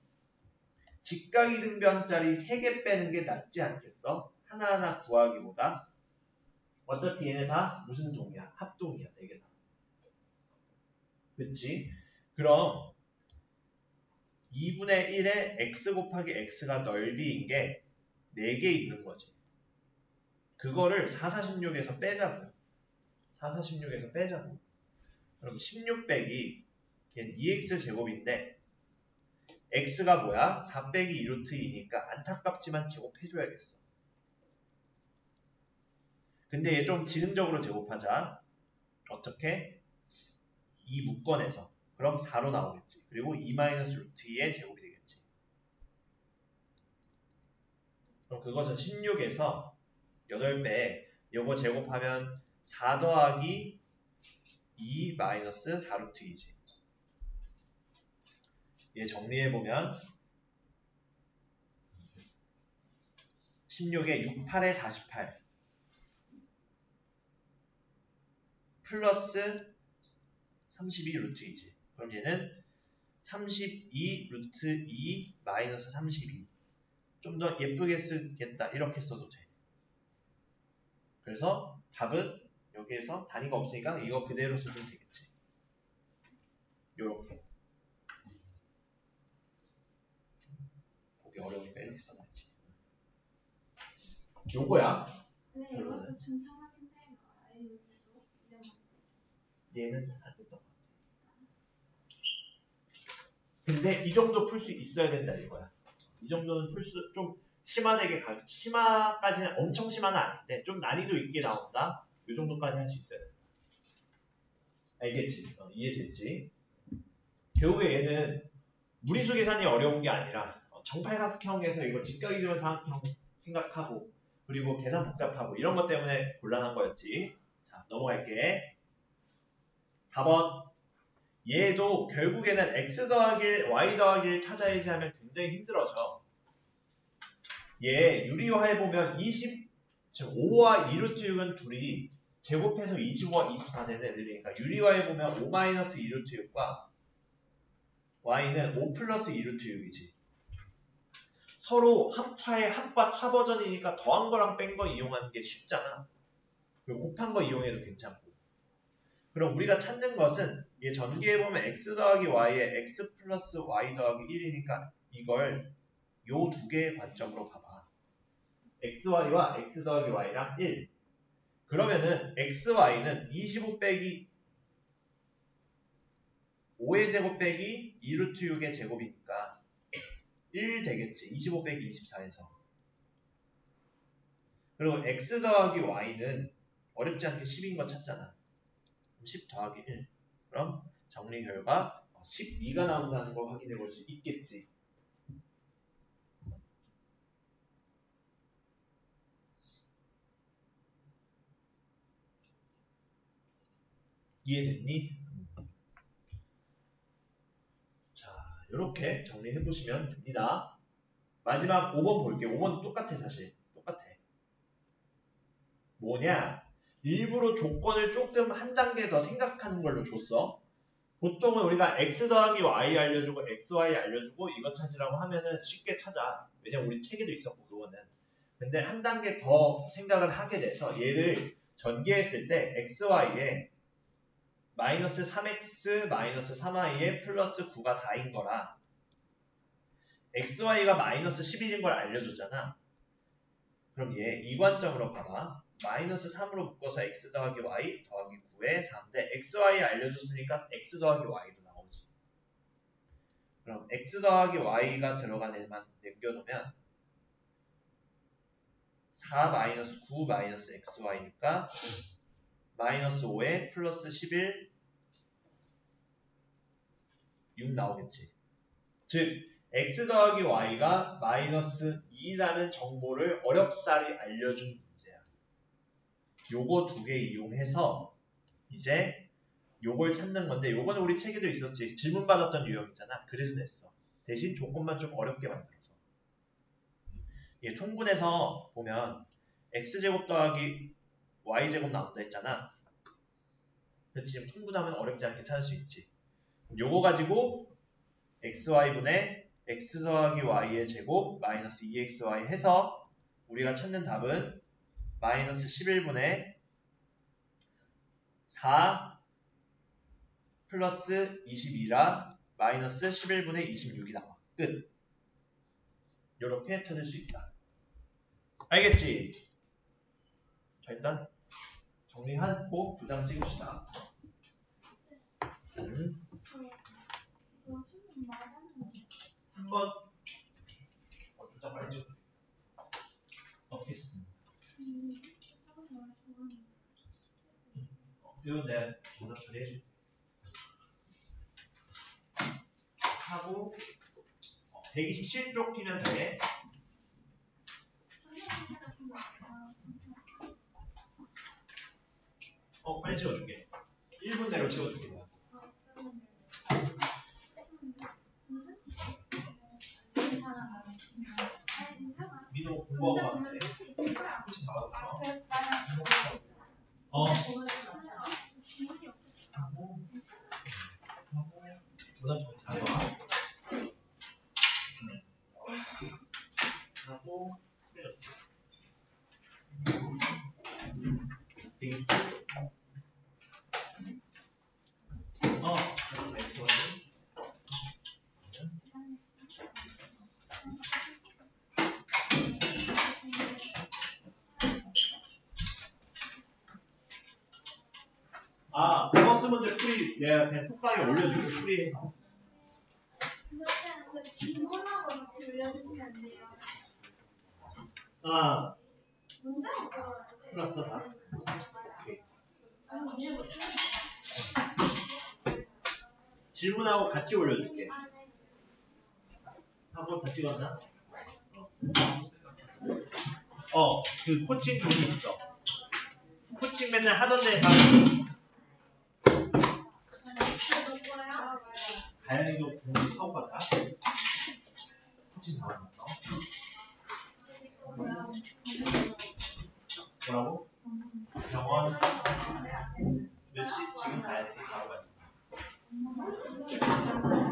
직각이등변짜리 3개 빼는 게 낫지 않겠어? 하나하나 구하기보다. 어차피 얘네 다 무슨 동이야? 합동이야. 4개 다. 그치? 그럼 2분의 1에 x 곱하기 x가 넓이인 게 4개 있는 거지. 그거를 4, 4, 16에서 빼자고. 4, 4, 16에서 빼자고. 그럼 16 빼기 걔는 2x 제곱인데 x가 뭐야? 4 빼기 2루트 2니까 안타깝지만 제곱해줘야겠어. 근데 얘 좀 지능적으로 제곱하자. 어떻게? 이 묶어내서. 그럼 4로 나오겠지. 그리고 2 마이너스 루트 2의 제곱이 되겠지. 그럼 그것은 16에서 8배 요거 제곱하면 4 더하기 2 마이너스 4 루트 2지. 얘 정리해보면 16에 6, 8에 48 플러스 32 루트 2지. 그럼 얘는 32 루트 2 마이너스 32 좀 더 예쁘게 쓰겠다. 이렇게 써도 돼. 그래서 답은 여기에서 단위가 없으니까 이거 그대로 쓰면 되겠지. 요렇게. 보기 어려우니까 이렇게 써놨지. 요거야. 네, 이것도 증평 같은 타입인가요? 얘는 안 됐던 것 같아. 근데 이 정도 풀 수 있어야 된다 이거야. 이 정도는 좀 심화되게 가고 심화까지는 엄청 심화는 아닌데 좀 난이도 있게 나온다. 이 정도까지 할 수 있어야 된다. 알겠지? 이해됐지? 결국에 얘는 무리수 계산이 어려운 게 아니라 정팔각형에서 이거 직각이등변 삼각형 생각하고 그리고 계산 복잡하고 이런 것 때문에 곤란한 거였지. 자, 넘어갈게. 4번. 얘도 결국에는 x 더하기 1, y 더하기 1 찾아야지 하면 굉장히 힘들어져. 얘 유리화해 보면 지금 5와 2루트 6은 둘이 제곱해서 25와 24 되는 애들이니까 유리화해 보면 5 마이너스 2루트 6과 y는 5 플러스 2루트 6이지. 서로 합차의 합과 차 버전이니까 더한 거랑 뺀 거 이용하는 게 쉽잖아. 그리고 곱한 거 이용해도 괜찮고. 그럼 우리가 찾는 것은 얘 전개해보면 x 더하기 y에 x 플러스 y 더하기 1이니까 이걸 요 두 개의 관점으로 봐봐. xy와 x 더하기 y랑 1. 그러면은 xy는 25 빼기 5의 제곱 빼기 2루트 6의 제곱이니까 1 되겠지. 25 빼기 24에서. 그리고 x 더하기 y는 어렵지 않게 10인 거 찾잖아. 10 더하기 1. 그럼 정리 결과 12가 나온다는 거 확인해 볼 수 있겠지. 이해됐니? 자, 이렇게 정리해 보시면 됩니다. 마지막 5번 볼게요. 5번도 똑같아, 사실. 똑같아. 뭐냐? 일부러 조건을 조금 한 단계 더 생각하는 걸로 줬어. 보통은 우리가 x 더하기 y 알려주고 xy 알려주고 이거 찾으라고 하면은 쉽게 찾아. 왜냐면 우리 책에도 있었고 그거는. 근데 한 단계 더 생각을 하게 돼서 얘를 전개했을 때 xy에 마이너스 3x 마이너스 3y에 플러스 9가 4인 거라 xy가 마이너스 11인 걸 알려줬잖아. 그럼 얘 이관점으로 봐봐. 마이너스 3으로 묶어서 x 더하기 y 더하기 9에 4인데 xy 알려줬으니까 x 더하기 y도 나오지. 그럼 x 더하기 y가 들어간 애만 남겨놓으면 4 마이너스 9 마이너스 xy니까 마이너스 5에 플러스 11 6 나오겠지. 즉 x 더하기 y가 마이너스 2라는 정보를 어렵사리 알려준 문제야. 요거 두 개 이용해서 이제 요걸 찾는 건데 요거는 우리 책에도 있었지. 질문 받았던 유형 있잖아. 그래서 냈어. 대신 조건만 좀 어렵게 만들어서. 얘 통분해서 보면 x제곱 더하기 y제곱 나온다 했잖아. 근데 지금 통분하면 어렵지 않게 찾을 수 있지. 요거 가지고 xy분의 x 더하기 y의 제곱 마이너스 2xy 해서 우리가 찾는 답은 마이너스 11분의 4 플러스 22라 마이너스 11분의 26이 나와. 끝. 요렇게 찾을 수 있다. 알겠지? 자, 일단 정리하고 2장 찍읍시다. 한번 2장 빨리 찍을게. 어떻게 했습니까? 이건 내가 전화 처리해줄게. 하고 127쪽 피면 돼. 빨리 찍어줄게. 1분 내로 찍어줄게. 민호 공부하고 왔는데 혹시 나왔어? 지문이 없어. 하고 부담 잘 와. 하고 버거스 문제 풀이 내가 그냥 톡방에 올려줄게. 풀이해서. 그러면 질문하고 같이 올려주시면 안 돼요? 문제는 풀었어 다. 질문하고 같이 올려줄게. 한번 다 찍었나? 그 코칭 종이 있어. 코칭 맨날 하던 데 가연이도 공부 하고 가자. 코칭 다 왔어. 뭐라고? 병원 몇 시? 지금 가야 돼. 바로 가야 돼.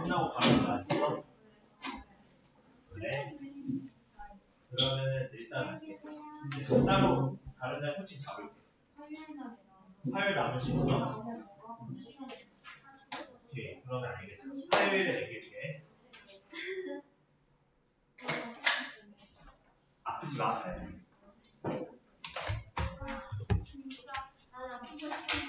끝나고 바로 가야 그래. 그러면 일단 따로 다른 날 코칭 잡을게. 화요일 남을 수 있어? 오케이. 그러면 알겠어. 화요일에 얘기할게. 아프지 마. 진짜 난 아프고 싶은